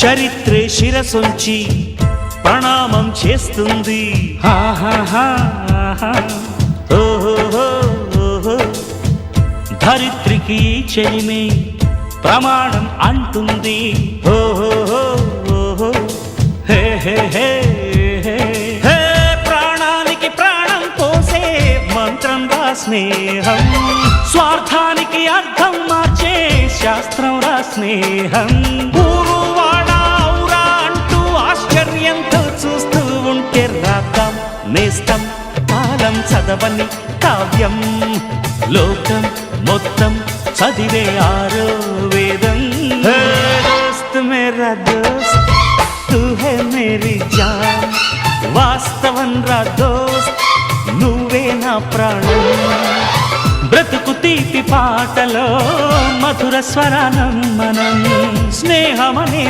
చరిత్రే శిరసొంచి ప్రణామం చేస్తుంది. ఓహో ధరిత్రికి చెలిమే ప్రమాణం అంటుంది. ఓహో హే హే హే హే ప్రాణానికి ప్రాణం పోసే మంత్రం రా స్నేహం, స్వార్థానికి అర్థం మార్చే శాస్త్రం రా స్నేహం. ఆశ్చర్యంతో చూస్తూ ఉంటే రాద్దాం నేస్తం కాలం చదవని కావ్యం, లోకం మొత్తం చదివే ఆరో వేదం. దోస్త్ మేరా దోస్త్ తూ హై మేరీ జాన్, వాస్తవం రా దోస్త్ నువ్వే నా ప్రాణం. బ్రతుకు తీపి పాటలో మధుర స్వరానం మనం, స్నేహమనే